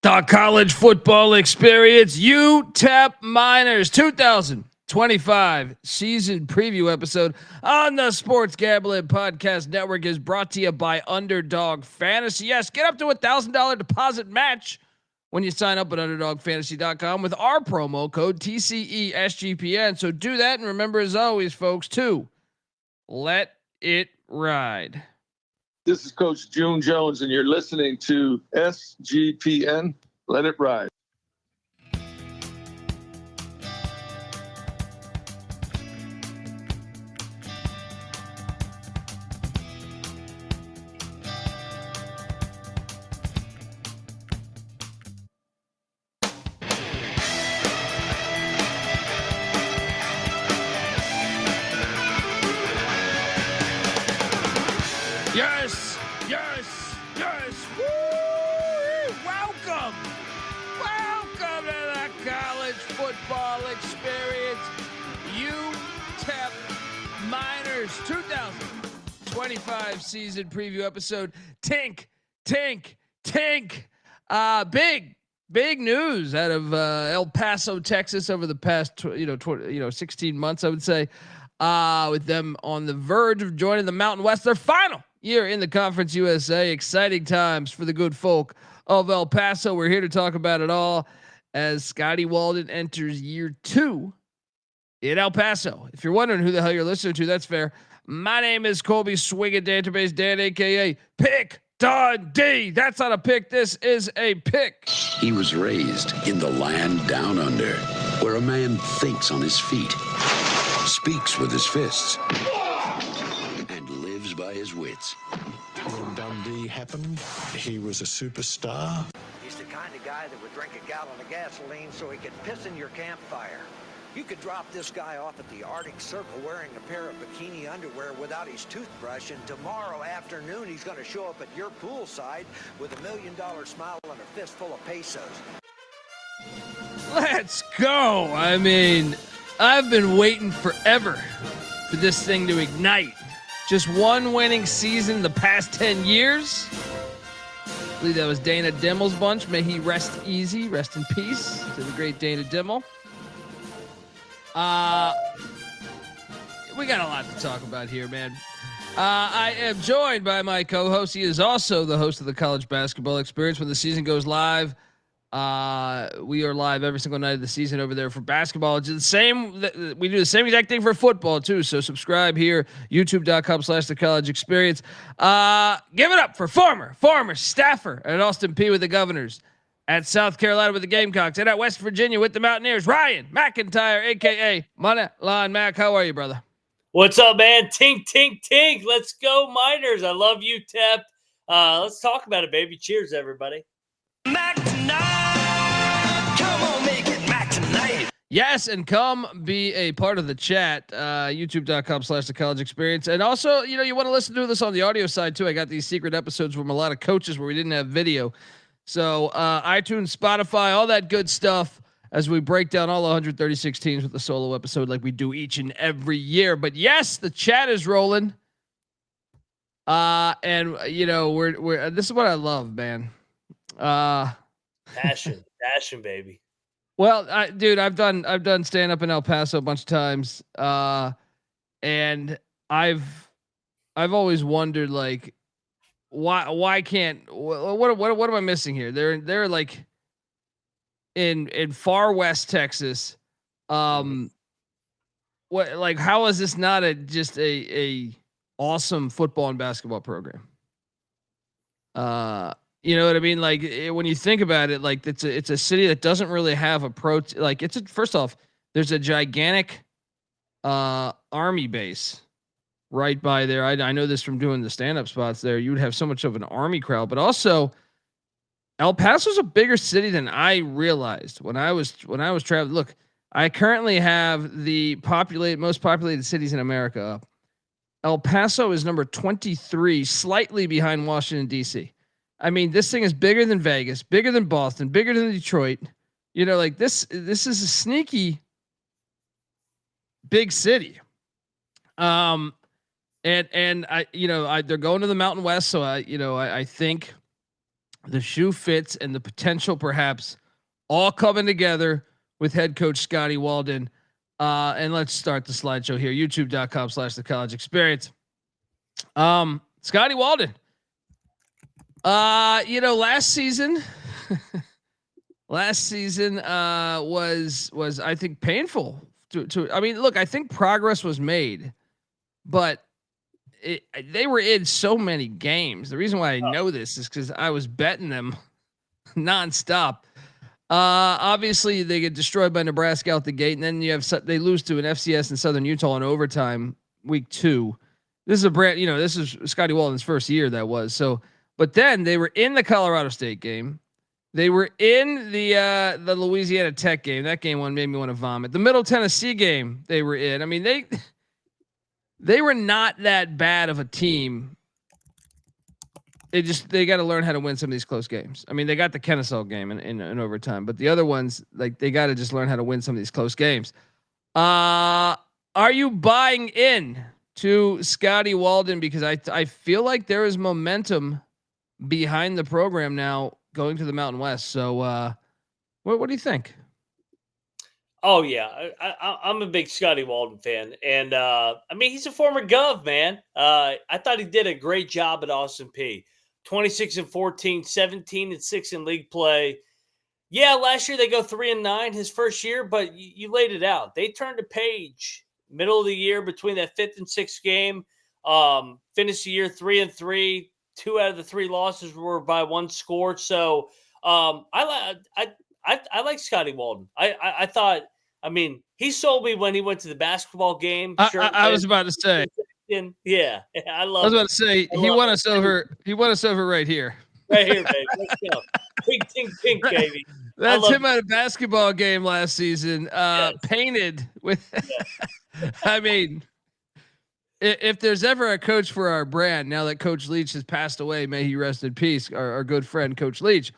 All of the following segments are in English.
The college football experience, UTEP Miners 2025 season preview episode on the Sports Gambling Podcast Network is brought to you by Underdog Fantasy. Yes, get up to $1,000 deposit match when you sign up at UnderdogFantasy.com with our promo code TCESGPN. So do that, and remember, as always, folks, to let it ride. This is Coach June Jones, and you're listening to SGPN. Let it ride. Yes, yes, yes. Woo! Welcome to the college football experience. UTEP Miners 2025 season preview episode. Tink. Big news out of El Paso, Texas over the past 16 months, I would say. With them on the verge of joining the Mountain West, their final year in the Conference USA. Exciting times for the good folk of El Paso. We're here to talk about it all as Scotty Walden enters year 2 in El Paso. If you're wondering who the hell you're listening to, that's fair. My name is Colby Swinging Database Dan, aka Pick Dundee. That's not a pick. This is a pick. He was raised in the land down under, where a man thinks on his feet, speaks with his fists, and lives by his wits. When Dundee happened, he was a superstar. He's the kind of guy that would drink a gallon of gasoline so he could piss in your campfire. You could drop this guy off at the Arctic Circle wearing a pair of bikini underwear without his toothbrush, and tomorrow afternoon he's going to show up at your poolside with $1 million smile and a fistful of pesos. Let's go. I mean, I've been waiting forever for this thing to ignite. Just one winning season the past 10 years. I believe that was Dana Dimmel's bunch. May he rest easy, rest in peace to the great Dana Dimmel. We got a lot to talk about here, man. I am joined by my co-host. He is also the host of the College Basketball Experience. When the season goes live, we are live every single night of the season over there for basketball. It's the same. We do the same exact thing for football too. So subscribe here, youtube.com/the college experience. Give it up for former staffer at Austin Peay with the Governors, at South Carolina with the Gamecocks, and at West Virginia with the Mountaineers, Ryan McIntyre, aka Moneyline Mac. How are you, brother? What's up, man? Tink. Let's go, Miners. I love you, Tep. Let's talk about it, baby. Cheers, everybody. Mac tonight! Come on, make it Mac tonight! Yes, and come be a part of the chat, youtube.com/the college experience. And also, you want to listen to this on the audio side too. I got these secret episodes from a lot of coaches where we didn't have video. So iTunes, Spotify, all that good stuff as we break down all 136 teams with the solo episode like we do each and every year. But yes, the chat is rolling. And we're this is what I love, man. Passion, baby. Well, I've done stand up in El Paso a bunch of times. And I've always wondered, like, why can't, what am I missing here? They're like in far west Texas. How is this not just a awesome football and basketball program? You know what I mean? Like when you think about it, like it's a city that doesn't really have first off, there's a gigantic army base right by there. I know this from doing the stand-up spots there. You would have so much of an army crowd, but also El Paso's a bigger city than I realized when I was traveling. Look, I currently have the most populated cities in America up. El Paso is number 23, slightly behind Washington, D.C. I mean, this thing is bigger than Vegas, bigger than Boston, bigger than Detroit. This is a sneaky big city. And they're going to the Mountain West. So I think the shoe fits and the potential perhaps all coming together with head coach Scotty Walden. And let's start the slideshow here. YouTube.com/the college experience. Scotty Walden. Last season was I think painful I mean, look, I think progress was made, but they were in so many games. The reason why I know this is because I was betting them nonstop. Obviously they get destroyed by Nebraska out the gate, and then they lose to an FCS in Southern Utah in overtime week 2. This is this is Scotty Walden's first year that was so. But then they were in the Colorado State game. They were in the Louisiana Tech game. That game one made me want to vomit. The Middle Tennessee game they were in. I mean, they were not that bad of a team. They got to learn how to win some of these close games. I mean, they got the Kennesaw game in overtime, but the other ones, like, they got to just learn how to win some of these close games. Are you buying in to Scotty Walden? Because I feel like there is momentum behind the program now going to the Mountain West. So what do you think? Oh yeah, I'm a big Scotty Walden fan, and I mean, he's a former Gov, man. I thought he did a great job at Austin Peay. 26-14, 17-6 in league play. Yeah, last year they go 3-9 his first year, but you laid it out. They turned a page middle of the year between that 5th and 6th game. Finished the year 3-3. 2 out of the 3 losses were by 1 score. So I like Scotty Walden. I thought, I mean, he sold me when he went to the basketball game. I was about to say. Yeah, I love. I was about to say he won us over. He won us over right here. Right here, baby. Let's go. Pink, baby. That's him at a basketball game last season. Yes. Painted with. Yes. I mean, if there's ever a coach for our brand, now that Coach Leach has passed away, may he rest in peace. Our good friend Coach Leach.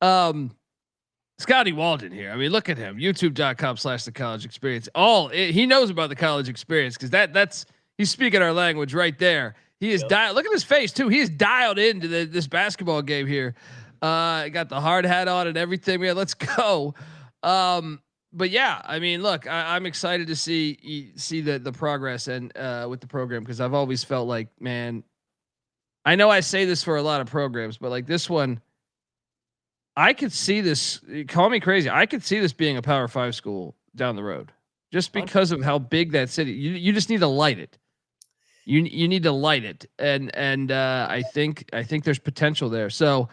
Scotty Walden here. I mean, look at him. YouTube.com/the college experience. He knows about the college experience because that's. He's speaking our language right there. He is dialed. Look at his face too. He is dialed into this basketball game here. Got the hard hat on and everything. Man, let's go. But yeah, I mean, look, I'm excited to see the progress and with the program, because I've always felt like, man, I know I say this for a lot of programs, but like this one, I could see this. Call me crazy. I could see this being a Power 5 school down the road, just because of how big that city. You just need to light it. You need to light it, and I think there's potential there. So,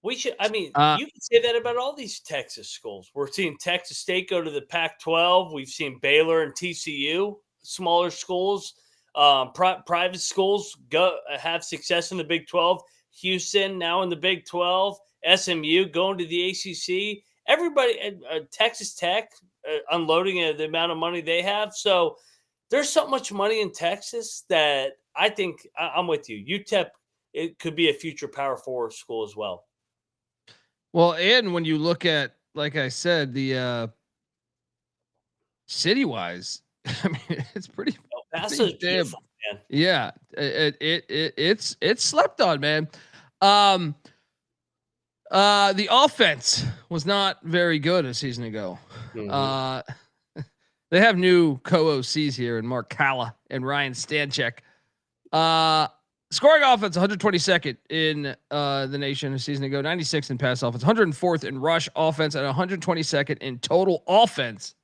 we should. I mean, you can say that about all these Texas schools. We're seeing Texas State go to the Pac-12. We've seen Baylor and TCU, smaller schools, private schools go have success in the Big 12. Houston now in the Big 12. SMU going to the ACC. Everybody, Texas Tech unloading the amount of money they have. So there's so much money in Texas that I think I'm with you. UTEP, it could be a future Power 4 school as well. Well, and when you look at, like I said, the city-wise, I mean, it's pretty. That's beautiful, man. Yeah, it's slept on, man. The offense was not very good a season ago. Mm-hmm. They have new co-OCs here in Mark Kalla and Ryan Stanchek. Scoring offense, 122nd in the nation a season ago, 96th in pass offense, 104th in rush offense, and 122nd in total offense.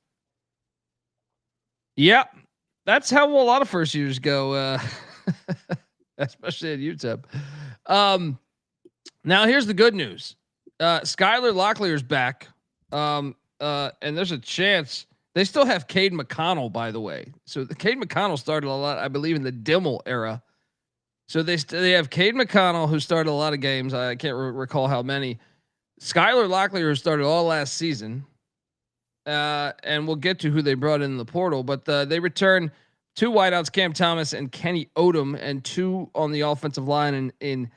Yep, that's how a lot of first years go, especially at UTEP. Now here's the good news. Skyler Locklear is back. And there's a chance they still have Cade McConnell, by the way. So the Cade McConnell started a lot, I believe, in the Dimmel era. So they have Cade McConnell, who started a lot of games. I can't recall how many. Skyler Locklear, who started all last season. And we'll get to who they brought in the portal, but they return 2 wideouts, Kam Thomas and Kenny Odom, and 2 on the offensive line in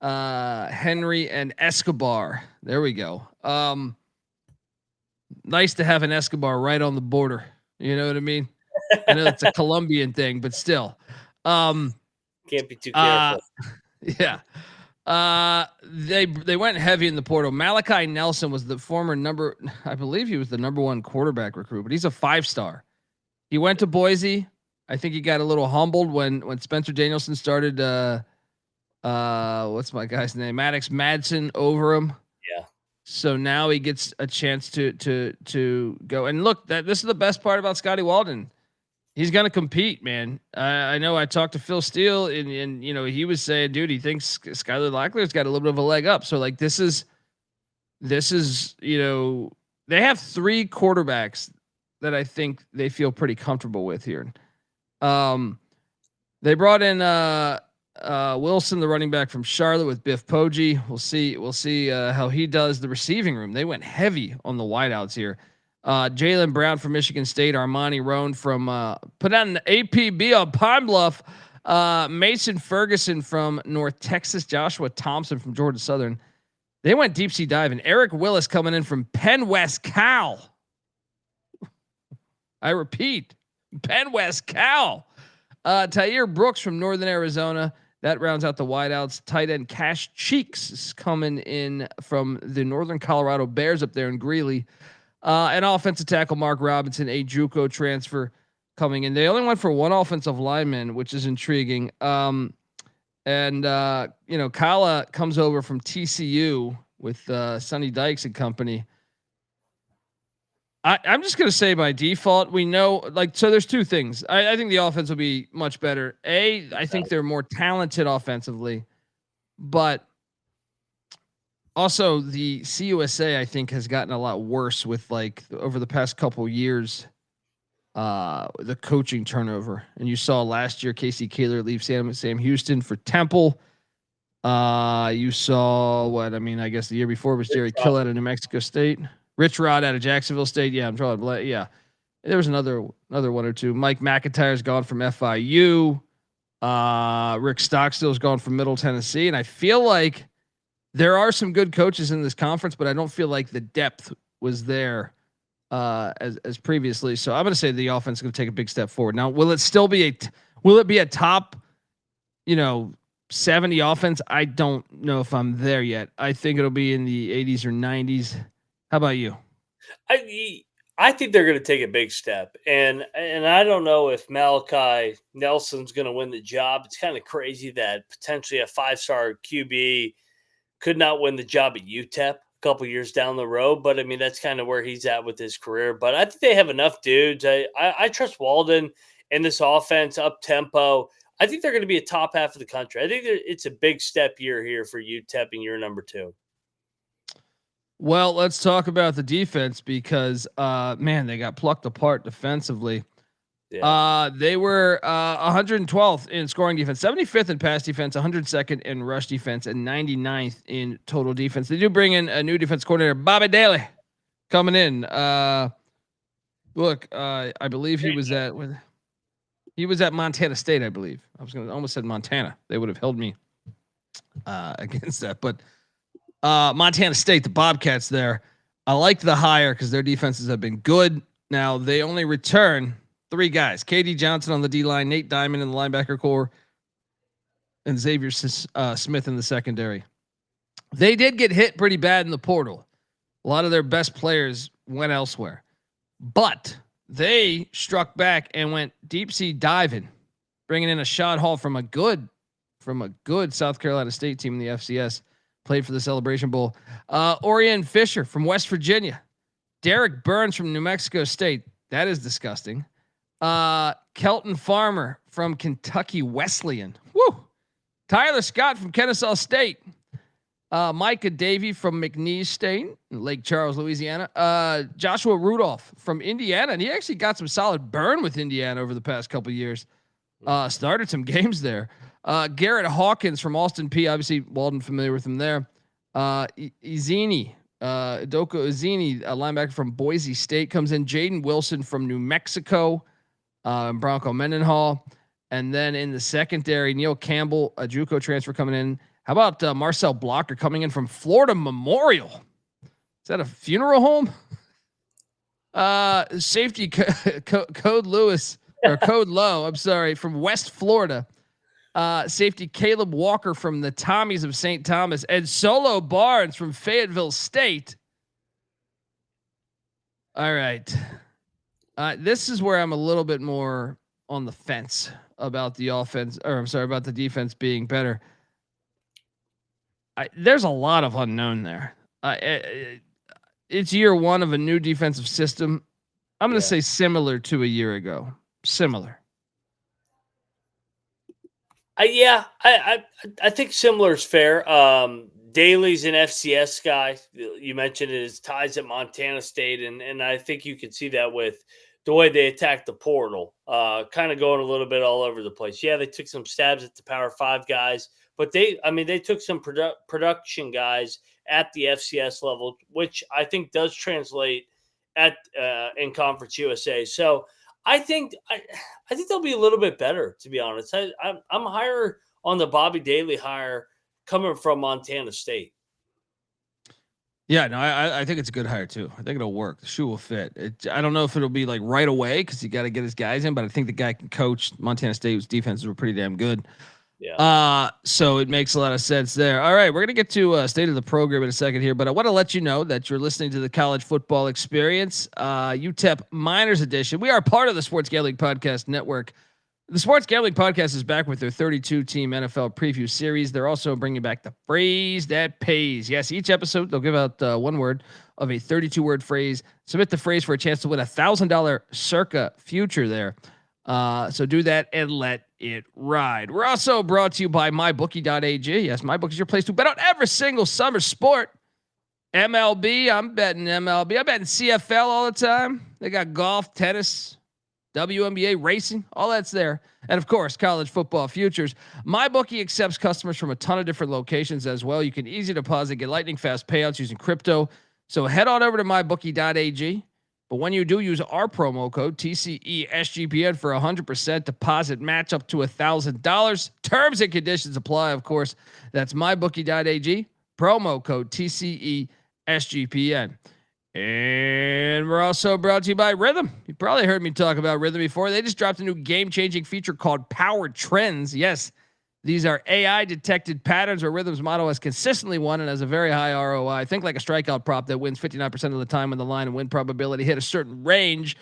Henry and Escobar. There we go. Nice to have an Escobar right on the border. You know what I mean? I know it's a Colombian thing, but still. Can't be too careful. Yeah. They went heavy in the portal. Malachi Nelson was the former I believe he was the number 1 quarterback recruit, but he's a 5-star. He went to Boise. I think he got a little humbled when Spencer Danielson started. What's my guy's name? Maddox Madsen over him. Yeah. So now he gets a chance to go. And look, this is the best part about Scotty Walden. He's gonna compete, man. I know I talked to Phil Steele, and he was saying, dude, he thinks Skyler Locklear's got a little bit of a leg up. So like this is they have 3 quarterbacks that I think they feel pretty comfortable with here. They brought in Wilson, the running back from Charlotte, with Biff Poggi. We'll see how he does. The receiving room, they went heavy on the wideouts here. Jalen Brown from Michigan State, Armani Roan from put out an APB on Pine Bluff, Mason Ferguson from North Texas, Joshua Thompson from Georgia Southern. They went deep sea diving. Eric Willis coming in from Penn West Cal. I repeat, Penn West Cal. Tyre Brooks from Northern Arizona. That rounds out the wideouts. Tight end Cash Cheeks is coming in from the Northern Colorado Bears up there in Greeley. And offensive tackle Mark Robinson, a JUCO transfer, coming in. They only went for 1 offensive lineman, which is intriguing. Kala comes over from TCU with Sonny Dykes and company. I'm just going to say by default, we know, so there's 2 things. I think the offense will be much better. I think they're more talented offensively, but also the CUSA, I think, has gotten a lot worse with over the past couple years, the coaching turnover. And you saw last year, Casey Kaler leave Sam Houston for Temple. You saw I guess the year before was Jerry Kill out of New Mexico State. Rich Rod out of Jacksonville State. Yeah, I'm drawing blank. Yeah, there was another 1 or 2. Mike McIntyre's gone from FIU. Rick Stockstill's gone from Middle Tennessee, and I feel like there are some good coaches in this conference, but I don't feel like the depth was there as previously. So I'm going to say the offense is going to take a big step forward. Now, will it be a top, 70 offense? I don't know if I'm there yet. I think it'll be in the 80s or 90s. How about you? I think they're going to take a big step, and I don't know if Malachi Nelson's going to win the job. It's kind of crazy that potentially a 5-star QB could not win the job at UTEP a couple years down the road, but I mean that's kind of where he's at with his career. But I think they have enough dudes. I trust Walden in this offense, up tempo. I think they're going to be a top half of the country. I think it's a big step year here for UTEP in year number 2. Well, let's talk about the defense because, they got plucked apart defensively. Yeah. They were 112th in scoring defense, 75th in pass defense, 102nd in rush defense, and 99th in total defense. They do bring in a new defense coordinator, Bobby Daly, coming in. I believe he was at Montana State, I believe. I was going to almost said Montana. They would have held me against that, but Montana State, the Bobcats there. I like the hire because their defenses have been good. Now they only return 3 guys: KD Johnson on the D line, Nate Diamond in the linebacker core, and Xavier Smith in the secondary. They did get hit pretty bad in the portal. A lot of their best players went elsewhere, but they struck back and went deep sea diving, bringing in a shot haul from a good South Carolina State team in the FCS. Played for the Celebration Bowl. Orion Fisher from West Virginia. Derek Burns from New Mexico State. That is disgusting. Kelton Farmer from Kentucky Wesleyan. Woo! Tyler Scott from Kennesaw State. Micah Davey from McNeese State, Lake Charles, Louisiana. Joshua Rudolph from Indiana, and he actually got some solid burn with Indiana over the past couple of years. Started some games there. Garrett Hawkins from Austin P. Obviously, Walden familiar with him there. Ezinwa, Doko Ezinwa, a linebacker from Boise State, comes in. Jaden Wilson from New Mexico. Bronco Mendenhall. And then in the secondary, Neil Campbell, a JUCO transfer coming in. How about Marcel Blocker coming in from Florida Memorial? Is that a funeral home? Safety Code Low, I'm sorry, from West Florida. Safety Caleb Walker from the Tommies of St. Thomas, and Solo Barnes from Fayetteville State. All right. This is where I'm a little bit more on the fence about the offense, or I'm sorry, about the defense being better. There's a lot of unknown there. It's year one of a new defensive system. I'm going to say similar to a year ago. Similar. I think similar is fair. Daly's an FCS guy. You mentioned his ties at Montana State, and I think you can see that with the way they attacked the portal, kind of going a little bit all over the place. Yeah, they took some stabs at the Power 5 guys, but they took some production guys at the FCS level, which I think does translate at in Conference USA. So I think they'll be a little bit better, to be honest. I'm higher on the Bobby Daly hire coming from Montana State. Yeah, no, I think it's a good hire too. I think it'll work. The shoe will fit. I don't know if it'll be like right away because you got to get his guys in, but I think the guy can coach. Montana State's defenses were pretty damn good. Yeah. So it makes a lot of sense there. All right, we're gonna get to state of the program in a second here, but I want to let you know that you're listening to the College Football Experience, UTEP Miners edition. We are part of the Sports Gambling Podcast Network. The Sports Gambling Podcast is back with their 32-team NFL preview series. They're also bringing back the phrase that pays. Yes, each episode they'll give out one word of a 32-word phrase. Submit the phrase for a chance to win $1,000 circa future there. So do that and let it ride. We're also brought to you by mybookie.ag. Yes, MyBookie is your place to bet on every single summer sport. MLB, I'm betting MLB. I'm betting CFL all the time. They got golf, tennis, WNBA, racing, all that's there. And of course, college football futures. MyBookie accepts customers from a ton of different locations as well. You can easy deposit, get lightning fast payouts using crypto. So head on over to mybookie.ag. But when you do, use our promo code TCESGPN for 100% deposit match up to $1,000. Terms and conditions apply, of course. That's mybookie.ag, promo code TCESGPN. And we're also brought to you by Rhythm. You probably heard me talk about Rhythm before. They just dropped a new game-changing feature called Power Trends. Yes, these are AI-detected patterns where Rhythm's model has consistently won and has a very high ROI. Think like a strikeout prop that wins 59% of the time when the line and win probability hit a certain range.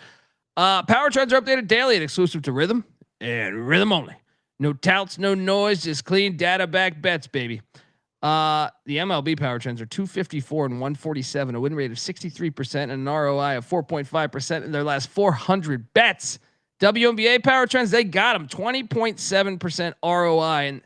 Power Trends are updated daily and exclusive to Rhythm and Rhythm only. No touts, no noise, just clean data-backed bets, baby. The MLB Power Trends are 254 and 147, a win rate of 63% and an ROI of 4.5% in their last 400 bets. WNBA Power Trends, they got them 20.7% ROI and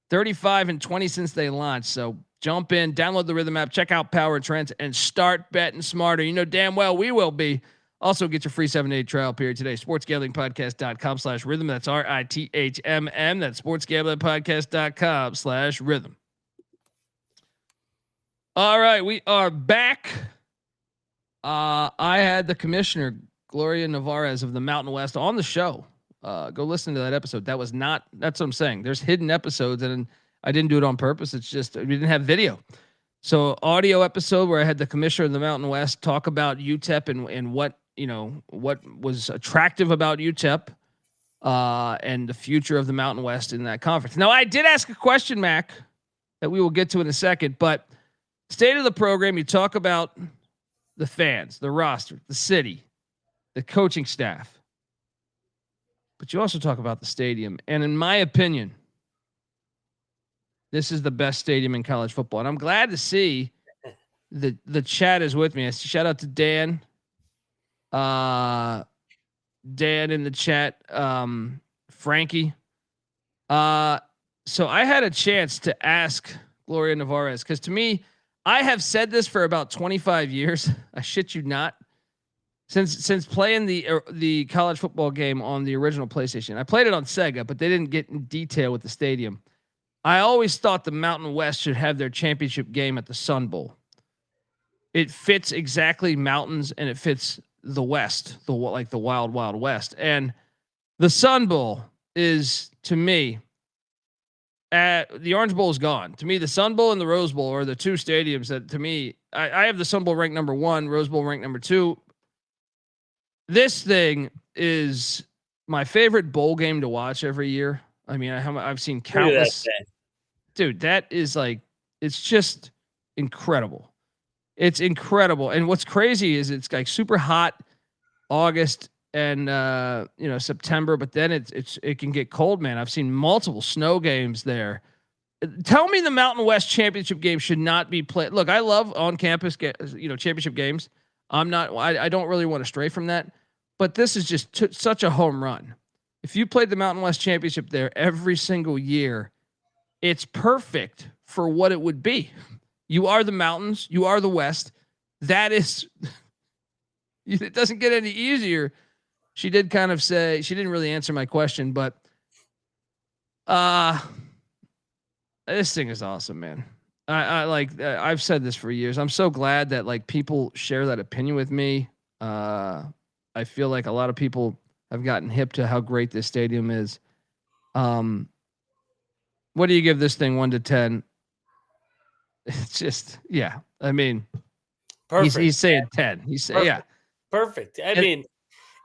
35 and 20 since they launched. So jump in, download the Rhythm app, check out Power Trends, and start betting smarter. You know damn well we will be. Also, get your free 7-day trial period today. SportsGamblingPodcast.com/rhythm. That's RITHMM. That's SportsGamblingPodcast.com/rhythm. All right, we are back. I had the commissioner, Gloria Navarez of the Mountain West, on the show. Go listen to that episode. That's what I'm saying. There's hidden episodes, and I didn't do it on purpose. It's just we didn't have video. So audio episode where I had the commissioner of the Mountain West talk about UTEP and what was attractive about UTEP and the future of the Mountain West in that conference. Now, I did ask a question, Mac, that we will get to in a second, but state of the program, you talk about the fans, the roster, the city, the coaching staff, but you also talk about the stadium. And in my opinion, this is the best stadium in college football. And I'm glad to see the chat is with me. Shout out to Dan. Dan in the chat. Frankie. So I had a chance to ask Gloria Navarez, because to me, I have said this for about 25 years. I shit you not. Since playing the college football game on the original PlayStation. I played it on Sega, but they didn't get in detail with the stadium. I always thought the Mountain West should have their championship game at the Sun Bowl. It fits exactly mountains, and it fits the West, the wild, wild West. And the Sun Bowl is, to me, the Orange Bowl is gone. To me, the Sun Bowl and the Rose Bowl are the two stadiums that, to me, I have the Sun Bowl ranked number 1, Rose Bowl ranked number 2. This thing is my favorite bowl game to watch every year. I mean, I've seen Look at that countless. thing. Dude, that is like, it's just incredible. It's incredible. And what's crazy is it's like super hot August and September, but then it can get cold, man. I've seen multiple snow games there. Tell me the Mountain West Championship game should not be played. Look, I love on campus championship games. I don't really want to stray from that, but this is just such a home run. If you played the Mountain West Championship there every single year, it's perfect for what it would be. You are the mountains, you are the West. That is, it doesn't get any easier. She did kind of say, she didn't really answer my question, but this thing is awesome, man. I've said this for years. I'm so glad that like people share that opinion with me. I feel like a lot of people have gotten hip to how great this stadium is. What do you give this thing 1 to 10? It's just, yeah. I mean, Perfect. He's saying 10. He's saying, yeah. Perfect. I mean,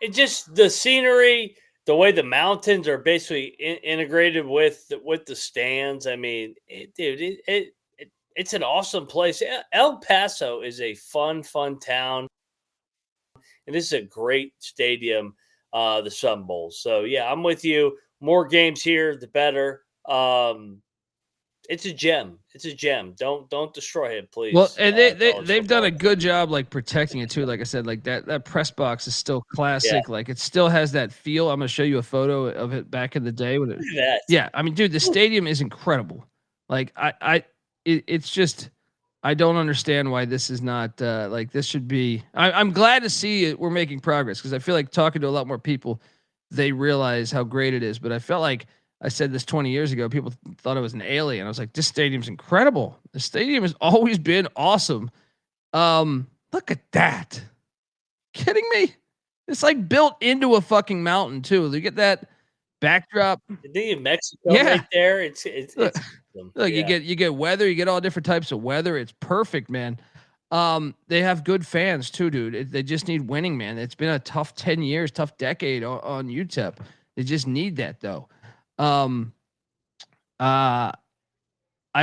it just the scenery, the way the mountains are basically integrated with the stands. I mean, it's an awesome place. El Paso is a fun town, and this is a great stadium, the Sun Bowl. So yeah, I'm with you. More games here, the better. It's a gem. It's a gem. Don't destroy it, please. Well, and they've done a good job like protecting it too. Like I said, like that press box is still classic. Yeah. Like it still has that feel. I'm gonna show you a photo of it back in the day when it. Yeah, I mean, dude, the stadium is incredible. Like it's just I don't understand why this is not like this should be. I'm glad to see it. We're making progress because I feel like talking to a lot more people, they realize how great it is. But I felt like I said this 20 years ago. People thought I was an alien. I was like, this stadium's incredible. The stadium has always been awesome. Look at that. Kidding me? It's like built into a fucking mountain too. You get that backdrop. In Mexico right there. It's look, you get weather, you get all different types of weather. It's perfect, man. They have good fans too, dude. They just need winning, man. It's been a tough 10 years, tough decade on UTEP. They just need that though. I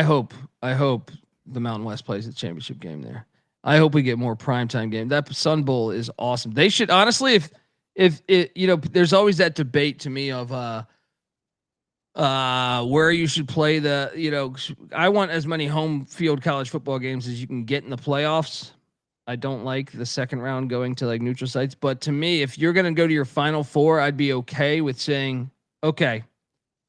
hope the Mountain West plays the championship game there. I hope we get more primetime game. That Sun Bowl is awesome. They should honestly, if it, there's always that debate to me of, where you should play I want as many home field college football games as you can get in the playoffs. I don't like the second round going to like neutral sites, but to me, if you're going to go to your Final Four, I'd be okay with saying, okay,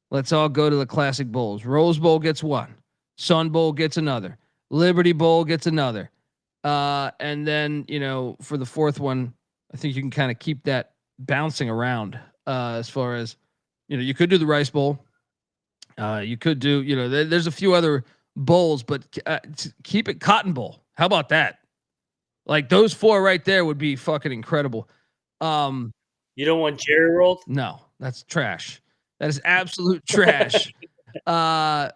let's all go to the classic bowls. Rose Bowl gets one. Sun Bowl gets another. Liberty Bowl gets another. And then, for the fourth one, I think you can kind of keep that bouncing around as far as, you could do the Rice Bowl. You could do, there's a few other bowls, but keep it Cotton Bowl. How about that? Like those four right there would be fucking incredible. You don't want Jerry rolled? No, that's trash. That is absolute trash. That's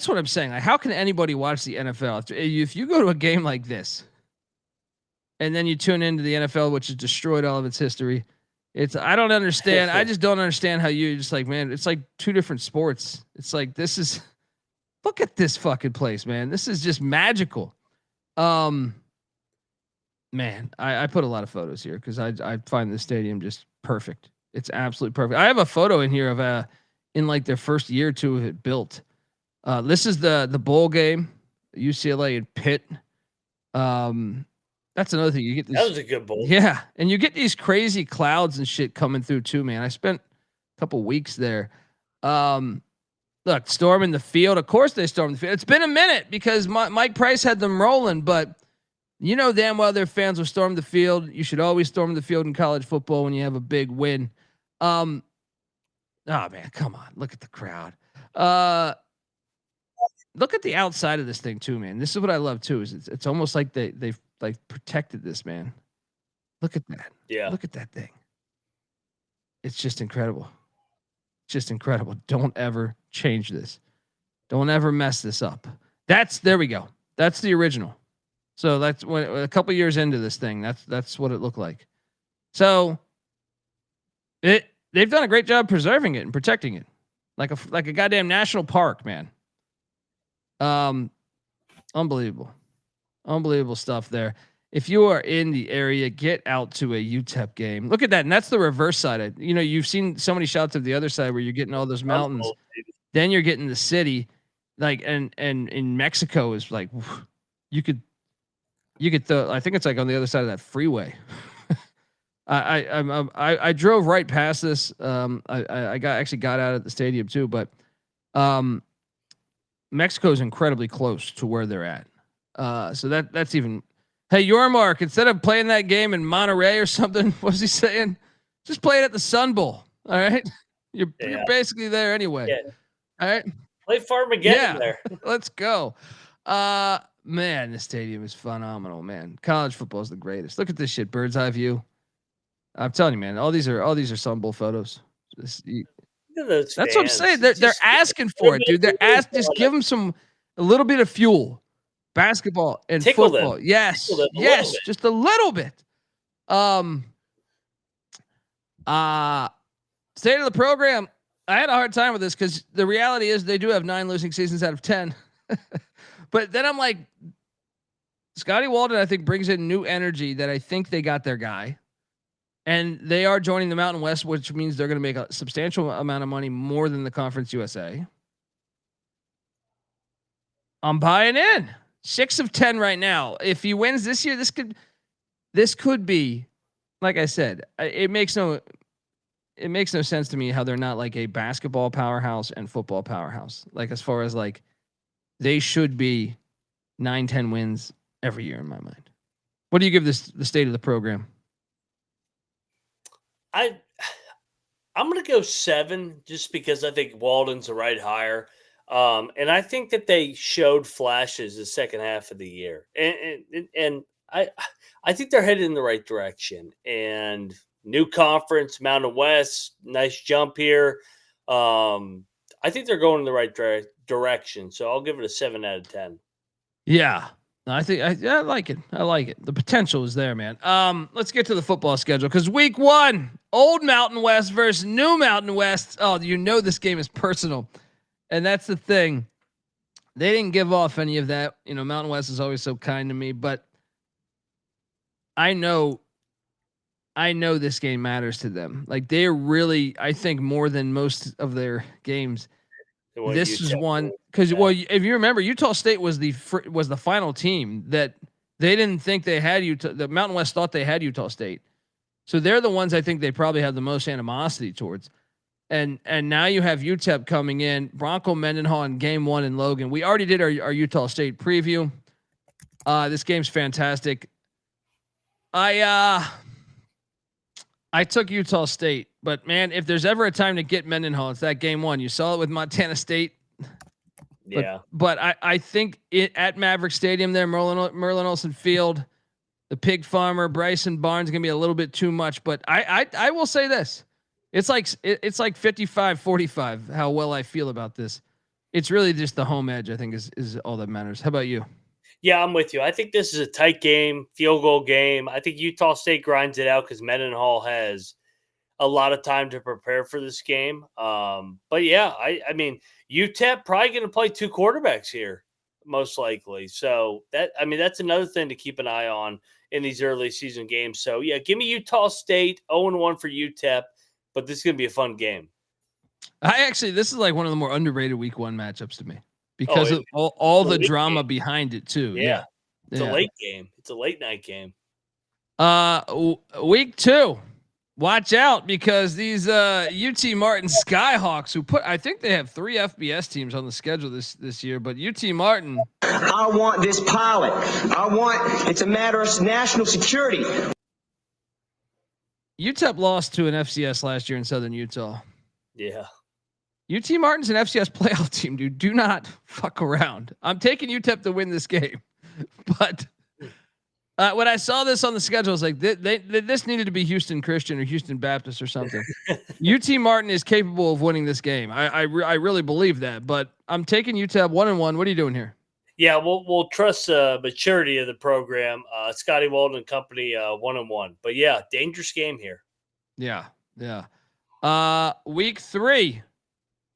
what I'm saying. Like, how can anybody watch the NFL if you go to a game like this, and then you tune into the NFL, which has destroyed all of its history? I don't understand. I just don't understand how you just like, man. It's like two different sports. It's like look at this fucking place, man. This is just magical. Man, I put a lot of photos here because I find the stadium just perfect. It's absolutely perfect. I have a photo in here of in like their first year or two of it built. This is the bowl game, UCLA and Pitt. That's another thing. You get that was a good bowl. Yeah, and you get these crazy clouds and shit coming through too, man. I spent a couple weeks there. Look, storming the field. Of course they stormed the field. It's been a minute because Mike Price had them rolling, but damn well their fans will storm the field. You should always storm the field in college football when you have a big win. Oh man, come on. Look at the crowd. Look at the outside of this thing too, man. This is what I love too, is it's almost like they've like protected this, man. Look at that. Yeah. Look at that thing. It's just incredible. Just incredible. Don't ever change this. Don't ever mess this up. There we go. That's the original. So that's when a couple years into this thing, that's what it looked like. So they've done a great job preserving it and protecting it. like a goddamn national park, man. Unbelievable stuff there. If you are in the area, get out to a UTEP game. Look at that, and that's the reverse side. You've seen so many shots of the other side where you're getting all those mountains, then you're getting the city, like and in Mexico is like you could throw. I think it's like on the other side of that freeway. I drove right past this. I got out at the stadium too, but Mexico is incredibly close to where they're at. So that's even. Hey, Yormark, instead of playing that game in Monterey or something, what's he saying? Just play it at the Sun Bowl. All right, you're basically there anyway. Yeah. All right, play Farmageddon there. Let's go. Man, the stadium is phenomenal. Man, college football is the greatest. Look at this shit, bird's eye view. I'm telling you, man. All these are Sun Bowl photos. That's what I'm saying. They're asking for it, dude. Just give them a little bit of fuel. Basketball and Tickle football. them. Yes. Yes. Just a little bit. State of the program. I had a hard time with this because the reality is they do have 9 losing seasons out of 10. But then I'm like, Scotty Walden, I think, brings in new energy that I think they got their guy. And they are joining the Mountain West, which means they're going to make a substantial amount of money, more than the Conference USA. I'm buying in. 6 of 10 right now. If he wins this year, this could be, like I said, it makes no sense to me how they're not like a basketball powerhouse and football powerhouse. Like as far as like they should be 9-10 wins every year in my mind. What do you give the state of the program? I'm going to go 7 just because I think Walden's the right hire. And I think that they showed flashes the second half of the year, and I think they're headed in the right direction. And new conference, Mountain West, nice jump here. I think they're going in the right direction. So I'll give it a 7 out of 10. Yeah, I think I like it. I like it. The potential is there, man. Let's get to the football schedule because week 1, old Mountain West versus new Mountain West. Oh, this game is personal. And that's the thing. They didn't give off any of that. Mountain West is always so kind to me, but I know this game matters to them. Like they're really, I think more than most of their games. This is one because if you remember, Utah State was the final team that they didn't think they had Utah. The Mountain West thought they had Utah State, so they're the ones I think they probably have the most animosity towards. And now you have UTEP coming in, Bronco Mendenhall in game 1 in Logan. We already did our Utah State preview. This game's fantastic. I took Utah State, but man, if there's ever a time to get Mendenhall, it's that game 1. You saw it with Montana State. But I think at Maverick Stadium there, Merlin Olsen Field, the pig farmer, Bryson Barnes going to be a little bit too much. But I will say this. It's like 55-45 how well I feel about this. It's really just the home edge, I think, is all that matters. How about you? Yeah, I'm with you. I think this is a tight game, field goal game. I think Utah State grinds it out because Mendenhall has a lot of time to prepare for this game. But yeah, I mean, UTEP probably going to play 2 quarterbacks here, most likely. So that's another thing to keep an eye on in these early season games. So yeah, give me Utah State 0-1 for UTEP. But this is going to be a fun game. This is like one of the more underrated week 1 matchups to me because of all the drama behind it too. Yeah. It's a late game. It's a late night game. Week 2, watch out because these UT Martin Skyhawks I think they have 3 FBS teams on the schedule this year, but UT Martin. I want this pilot. It's a matter of national security. UTEP lost to an FCS last year in Southern Utah. Yeah. UT Martin's an FCS playoff team, dude. Do not fuck around. I'm taking UTEP to win this game. But when I saw this on the schedule, I was like, this needed to be Houston Christian or Houston Baptist or something. UT Martin is capable of winning this game. I really believe that. But I'm taking UTEP 1-1. What are you doing here? Yeah, we'll trust the maturity of the program. Scotty Walden and company 1-1. But yeah, dangerous game here. Yeah. Week 3.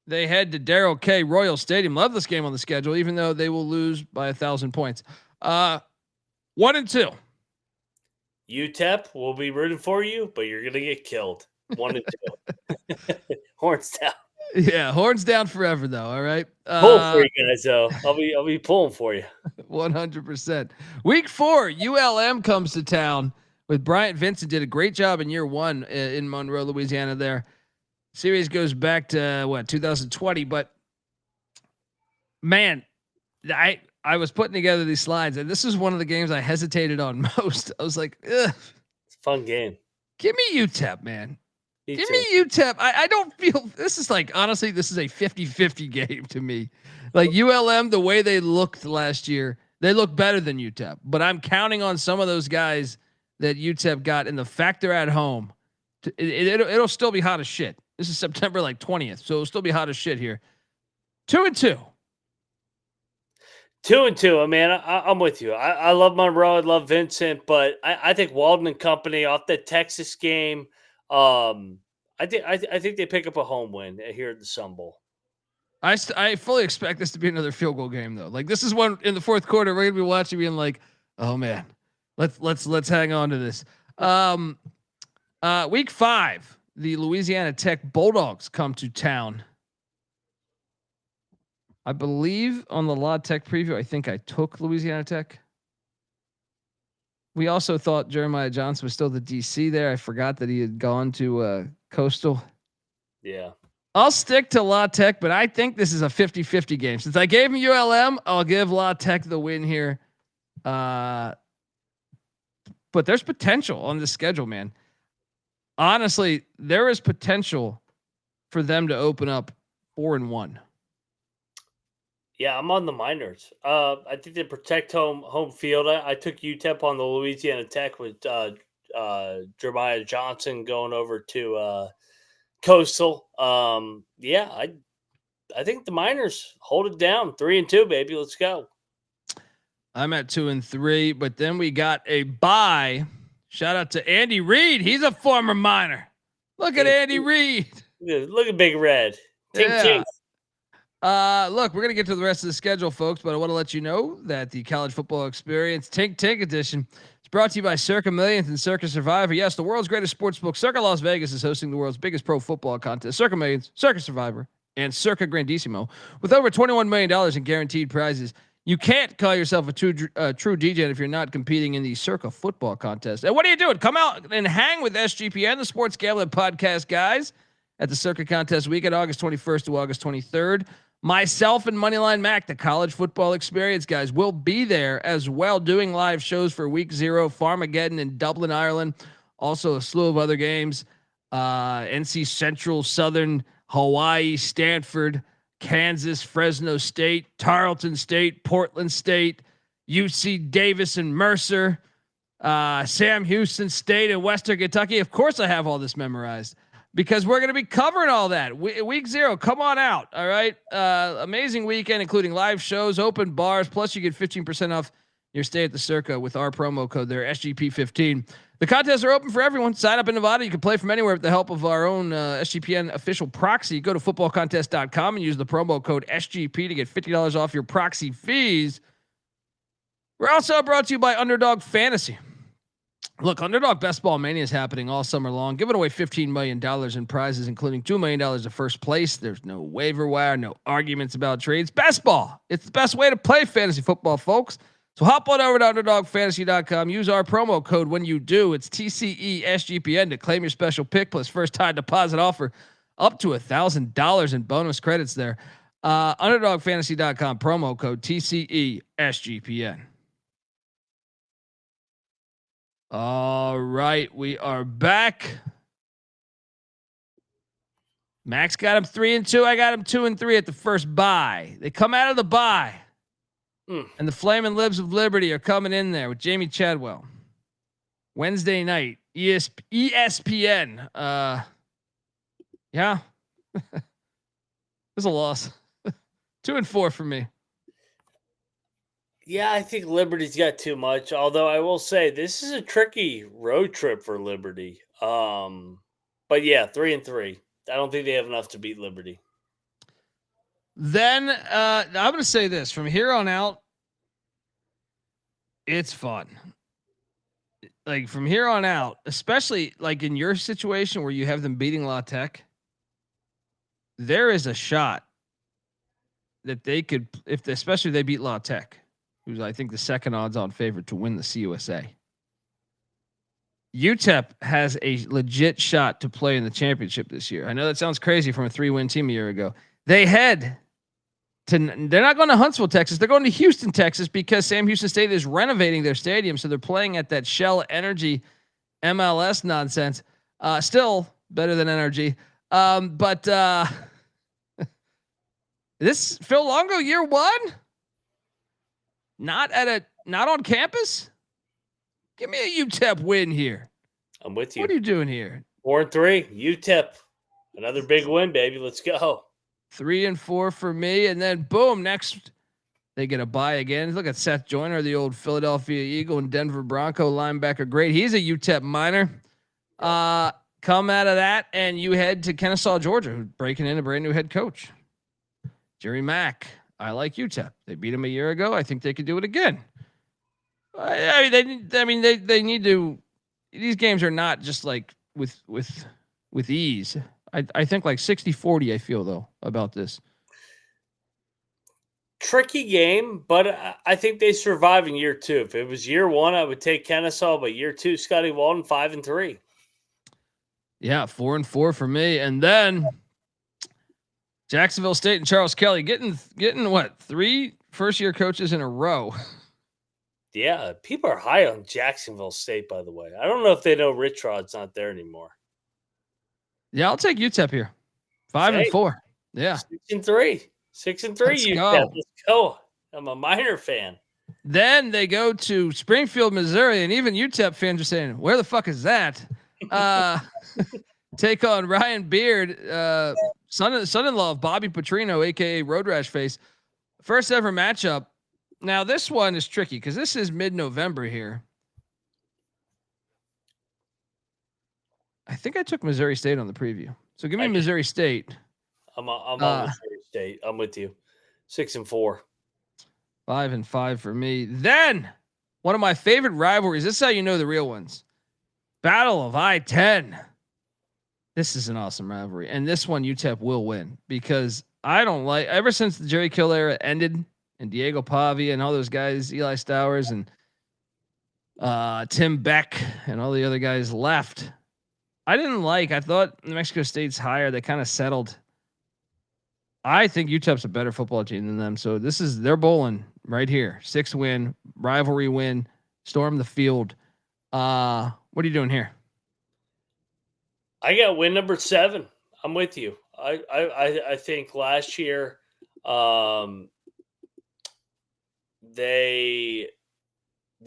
They head to Darrell K. Royal Stadium. Love this game on the schedule, even though they will lose by 1,000 points. 1-2. UTEP will be rooting for you, but you're gonna get killed. 1-2. Horns down. Yeah, horns down forever though. All right. Pull for you guys though. I'll be pulling for you. 100%. Week 4, ULM comes to town with Bryant Vincent. Did a great job in year 1 in Monroe, Louisiana. There, series goes back to 2020. But man, I was putting together these slides, and this is one of the games I hesitated on most. I was like, ugh. It's a fun game. Give me UTEP, man. Me Give too. me UTEP. I don't feel this is like, honestly, this is a 50-50 game to me. Like ULM, the way they looked last year, they look better than UTEP, but I'm counting on some of those guys that UTEP got, and the fact they're at home, it'll still be hot as shit. This is September 20th, so it'll still be hot as shit here. 2-2. 2-2. I mean, I'm with you. I love Monroe. I love Vincent, but I think Walden and company off that Texas game. I think they pick up a home win here at the Sun Bowl. I fully expect this to be another field goal game though. Like this is one in the fourth quarter we're gonna be watching, being like, oh man, let's hang on to this. Week 5, the Louisiana Tech Bulldogs come to town. I believe on the La Tech preview, I think I took Louisiana Tech. We also thought Jeremiah Johnson was still the DC there. I forgot that he had gone to Coastal. Yeah. I'll stick to La Tech, but I think this is a 50-50 game. Since I gave him ULM, I'll give La Tech the win here. But there's potential on the schedule, man. Honestly, there is potential for them to open up 4-1. Yeah, I'm on the Miners. I think they protect home field. I took UTEP on the Louisiana Tech with Jeremiah Johnson going over to Coastal. Yeah, I think the Miners hold it down. 3-2, baby. Let's go. I'm at 2-3, but then we got a bye. Shout out to Andy Reid. He's a former Miner. Look at Andy Reid. Look at Big Red. Tink, tink. Look, we're going to get to the rest of the schedule, folks, but I want to let you know that the College Football Experience Tink Tink edition is brought to you by Circa Millions and Circa Survivor. Yes, the world's greatest sportsbook, Circa Las Vegas, is hosting the world's biggest pro football contest, Circa Millions, Circa Survivor, and Circa Grandissimo, with over $21 million in guaranteed prizes. You can't call yourself a true DJ if you're not competing in the Circa football contest. And what are you doing? Come out and hang with SGPN, the Sports Gambling Podcast guys, at the Circa Contest weekend, August 21st to August 23rd. Myself and Moneyline Mac, the College Football Experience guys, will be there as well, doing live shows for Week 0, Farmageddon in Dublin, Ireland. Also a slew of other games. NC Central, Southern, Hawaii, Stanford, Kansas, Fresno State, Tarleton State, Portland State, UC Davis and Mercer, Sam Houston State and Western Kentucky. Of course I have all this memorized, because we're going to be covering all that. Week 0, come on out. All right. Amazing weekend, including live shows, open bars. Plus you get 15% off your stay at the Circa with our promo code there, SGP15. The contests are open for everyone. Sign up in Nevada. You can play from anywhere with the help of our own SGPN official proxy. Go to footballcontest.com and use the promo code SGP to get $50 off your proxy fees. We're also brought to you by Underdog Fantasy. Look, Underdog Best Ball Mania is happening all summer long, giving away $15 million in prizes, including $2 million to first place. There's no waiver wire, no arguments about trades. Best ball. It's the best way to play fantasy football, folks. So hop on over to UnderdogFantasy.com. Use our promo code when you do. It's TCESGPN to claim your special pick plus first time deposit offer up to $1,000 in bonus credits there. UnderdogFantasy.com, promo code TCESGPN. All right, we are back. Max got him 3-2. I got him 2-3 at the first bye. They come out of the bye, and the Flaming Libs of Liberty are coming in there with Jamie Chadwell. Wednesday night, ESPN. Yeah, it's a loss. 2-4 for me. Yeah, I think Liberty's got too much. Although I will say this is a tricky road trip for Liberty. But yeah, 3-3. I don't think they have enough to beat Liberty. Then I'm going to say this from here on out. It's fun. Like from here on out, especially like in your situation where you have them beating La Tech, there is a shot that they could, especially if they beat La Tech, who's I think the second odds-on favorite to win the CUSA. UTEP has a legit shot to play in the championship this year. I know that sounds crazy from a 3-win team a year ago. They're not going to Huntsville, Texas. They're going to Houston, Texas, because Sam Houston State is renovating their stadium. So they're playing at that Shell Energy MLS nonsense. Still better than NRG. But this Phil Longo year one, not on campus. Give me a UTEP win here. I'm with you. What are you doing here? 4-3, UTEP, another big win, baby. Let's go. 3-4 for me, and then boom, next they get a bye again. Look at Seth Joyner, the old Philadelphia Eagle and Denver Bronco linebacker. Great, he's a UTEP Miner. Come out of that, and you head to Kennesaw, Georgia, who's breaking in a brand new head coach, Jerry Mack. I like UTEP. They beat him a year ago. I think they could do it again. They need to. These games are not just like with ease. I think like 60-40. I feel though about this. Tricky game, but I think they survive in year two. If it was year one, I would take Kennesaw, but year two, Scotty Walden 5-3. Yeah, 4-4 for me, and then Jacksonville State and Charles Kelly getting what 3 first-year coaches in a row. Yeah, people are high on Jacksonville State, by the way. I don't know if they know Rich Rod's not there anymore. Yeah, I'll take UTEP here. 5-4. Yeah. 6-3. 6-3 UTEP. Let's go. I'm a Miner fan. Then they go to Springfield, Missouri, and even UTEP fans are saying, where the fuck is that? Take on Ryan Beard, son-in-law of Bobby Petrino, aka Road Rash Face. First ever matchup. Now this one is tricky because this is mid-November here. I think I took Missouri State on the preview, so give me Missouri State. I'm on Missouri State. I'm with you. 6-4. 5-5 for me. Then one of my favorite rivalries. This is how you know the real ones. Battle of I-10. This is an awesome rivalry, and this one UTEP will win because I don't like. Ever since the Jerry Kill era ended. And Diego Pavia and all those guys, Eli Stowers and Tim Beck and all the other guys left. I thought New Mexico State's higher. They kind of settled. I think UTEP's a better football team than them. So they're bowling right here. 6-win, rivalry win, storm the field. What are you doing here? I got win number 7. I'm with you. I think last year, They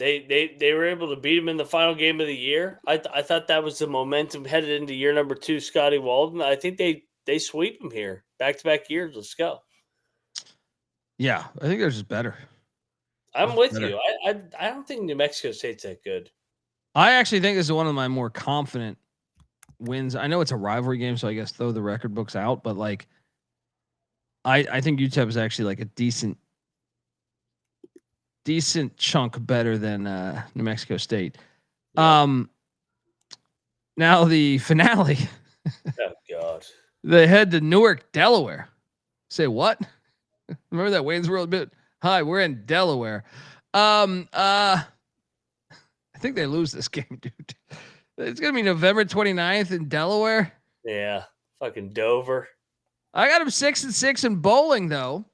were able to beat him in the final game of the year. I thought that was the momentum headed into year number 2, Scotty Walden. I think they sweep him here. Back-to-back years. Let's go. Yeah, I think they're just better. I'm with you. I don't think New Mexico State's that good. I actually think this is one of my more confident wins. I know it's a rivalry game, so I guess throw the record books out, but like I think UTEP is actually like a decent chunk better than New Mexico State. Now the finale. Oh God. They head to Newark, Delaware. Say what? Remember that Wayne's World bit? Hi, we're in Delaware. I think they lose this game, dude. It's gonna be November 29th in Delaware. Yeah, fucking Dover. I got them 6-6 in bowling though.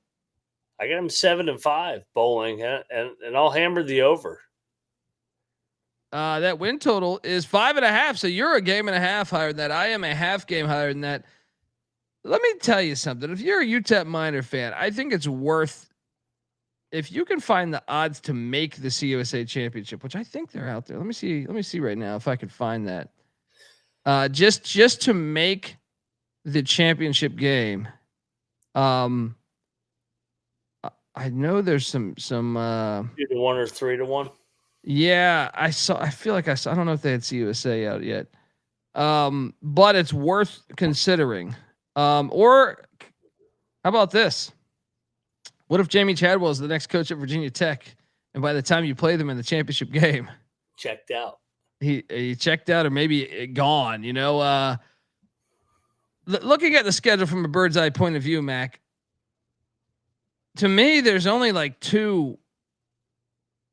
I got him 7-5 bowling, and I'll hammer the over. That win total is 5.5. So you're a game and a half higher than that. I am a half game higher than that. Let me tell you something. If you're a UTEP Miner fan, I think it's worth, if you can find the odds to make the CUSA championship, which I think they're out there. Let me see right now if I can find that. Just to make the championship game. I know there's some 2-1 or 3-1. Yeah, I feel like I don't know if they had CUSA out yet. But it's worth considering. Or how about this? What if Jamie Chadwell is the next coach at Virginia Tech, and by the time you play them in the championship game, checked out? He checked out, or maybe gone. Looking at the schedule from a bird's eye point of view, Mac. To me, there's only like 2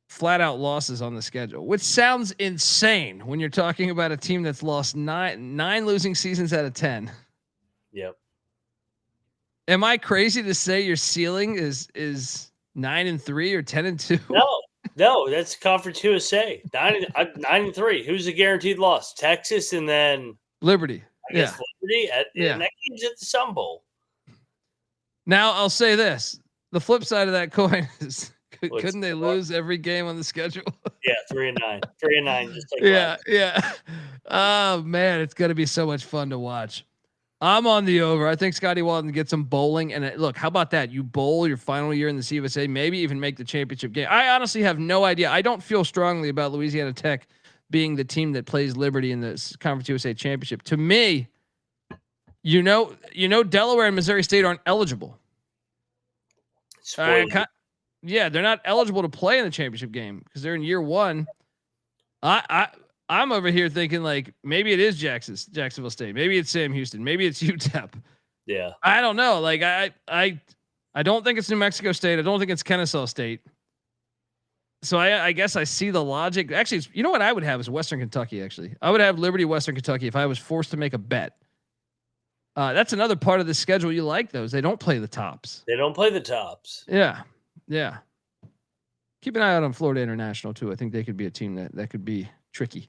flat out losses on the schedule, which sounds insane when you're talking about a team that's lost nine losing seasons out of 10. Yep. Am I crazy to say your ceiling is 9-3 or 10-2? No, that's Conference USA. 9-3. Who's the guaranteed loss? Texas and then Liberty. I guess Liberty. And that game's at the Sun Bowl. Now I'll say this: the flip side of that coin is, couldn't they lose every game on the schedule? Yeah, 3-9, 3-9, just like yeah. Oh man, it's gonna be so much fun to watch. I'm on the over. I think Scotty Walden gets some bowling. And look, how about that? You bowl your final year in the CUSA, maybe even make the championship game. I honestly have no idea. I don't feel strongly about Louisiana Tech being the team that plays Liberty in the Conference USA championship. To me, Delaware and Missouri State aren't eligible. Yeah, they're not eligible to play in the championship game because they're in year 1. I'm over here thinking like maybe it is Jacksonville State, maybe it's Sam Houston, maybe it's UTEP. Yeah, I don't know. Like I don't think it's New Mexico State. I don't think it's Kennesaw State. So I guess I see the logic. Actually, you know what I would have is Western Kentucky. Actually, I would have Liberty Western Kentucky if I was forced to make a bet. That's another part of the schedule you like those. They don't play the tops. Yeah. Keep an eye out on Florida International too. I think they could be a team that could be tricky.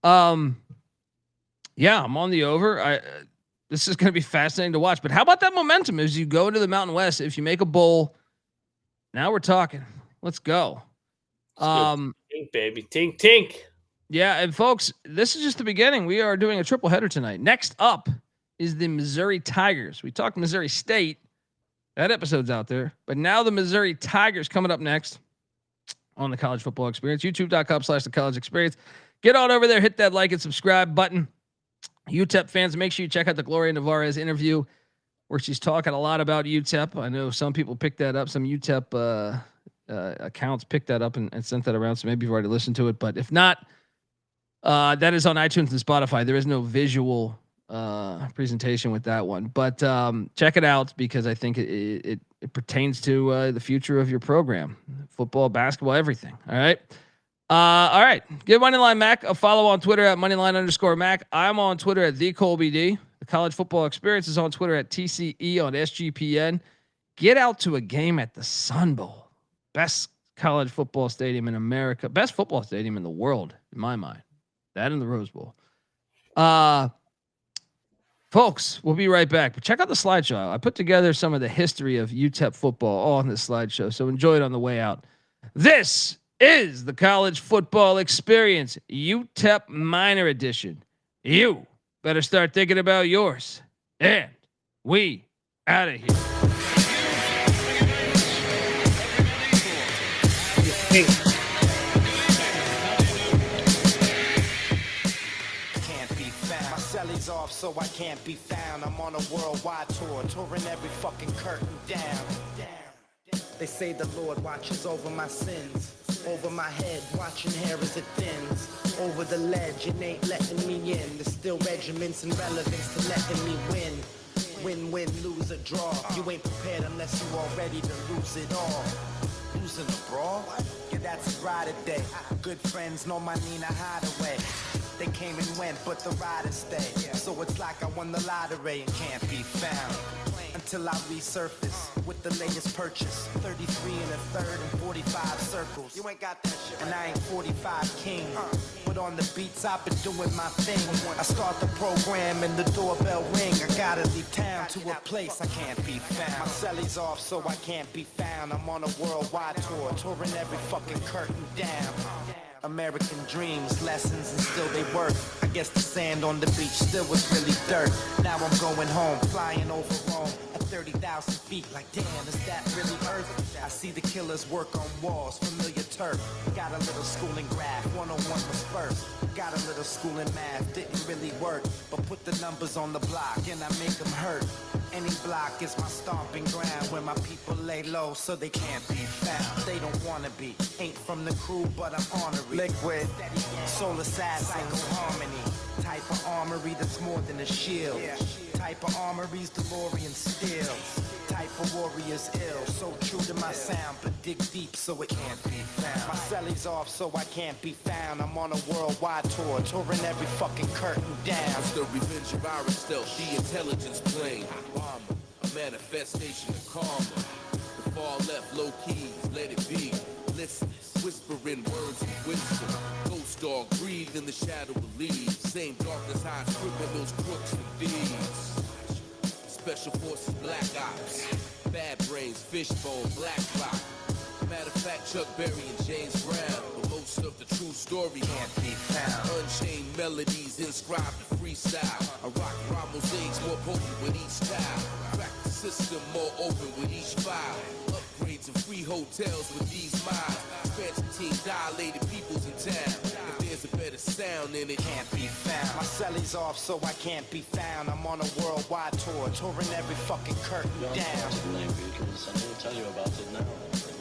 I'm on the over. This is going to be fascinating to watch. But how about that momentum as you go into the Mountain West? If you make a bowl, now we're talking. Let's go. Tink, baby, tink. Yeah, and folks, this is just the beginning. We are doing a triple header tonight. Next up is the Missouri Tigers. We talked Missouri State. That episode's out there. But now the Missouri Tigers coming up next on the College Football Experience. YouTube.com/the College Experience. Get on over there, hit that like and subscribe button. UTEP fans, make sure you check out the Gloria Navarez interview where she's talking a lot about UTEP. I know some people picked that up. Some UTEP accounts picked that up and sent that around. So maybe you've already listened to it. But if not, that is on iTunes and Spotify. There is no visual presentation with that one. But check it out because I think it pertains to the future of your program. Football, basketball, everything. All right. All right. Give Moneyline Mac a follow on Twitter at Moneyline_Mac. I'm on Twitter at TheColbyD. The College Football Experience is on Twitter at TCE on SGPN. Get out to a game at the Sun Bowl. Best college football stadium in America. Best football stadium in the world, in my mind. That and the Rose Bowl. Folks, we'll be right back. But check out the slideshow. I put together some of the history of UTEP football all on this slideshow, so enjoy it on the way out. This is the College Football Experience, UTEP Minor Edition. You better start thinking about yours. And we out of here. Off, so I can't be found. I'm on a worldwide tour, touring every fucking curtain down. They say the Lord watches over my sins, over my head, watching hair as it thins, over the ledge, it ain't letting me in. There's still regiments and relevance to letting me win. Win, lose or draw. You ain't prepared unless you all ready to lose it all. Losing a brawl? Yeah, that's a Friday day. Good friends know my Nina Hideaway. They came and went, but the riders stay. So it's like I won the lottery and can't be found until I resurface with the latest purchase. 33 and a third and 45 circles. You ain't got that shit. And I ain't 45 king. But on the beats, I've been doing my thing. I start the program and the doorbell ring. I gotta leave town to a place I can't be found. My celly's off, so I can't be found. I'm on a worldwide tour, touring every fucking curtain down. American dreams, lessons, and still they work. I guess the sand on the beach still was really dirt. Now I'm going home, flying over Rome at 30,000 feet. Like, damn, is that really Earth? I see the killers work on walls, familiar turf. Got a little school in graph, 101 was first. Got a little school in math, didn't really work. But put the numbers on the block and I make them hurt. Any block is my stomping ground where my people lay low so they can't be found. They don't wanna be, ain't from the crew, but I'm honorary. Liquid, soul assassin, psycho harmony. Type of armory that's more than a shield. Type of armory's DeLorean steel. Type of warrior's ill. So true to my sound, but dig deep so it can't be found. My celly's off so I can't be found. I'm on a worldwide tour, touring every fucking curtain down. It's the revenge of our stealth, the intelligence plane. Bomber, a manifestation of karma. The far left, low keys, let it be. Listen, whispering words of wisdom. Ghost dog breathe in the shadow of leaves. Same darkness hides criminals, crooks, and thieves. Special forces, black ops. Bad brains, fishbone, black rock. Matter of fact, Chuck Berry and James Brown. But most of the true story can't be found. Unchained melodies inscribed in freestyle. I rock rhyme mosaics more potent with each style. Crack the system more open with each file. Upgrades and free hotels with these miles. Expansion team dilated peoples in town. If there's a better sound in it, can't be found. My celly's off so I can't be found. I'm on a worldwide tour, touring every fucking curtain down. I'm going to tell you about it now.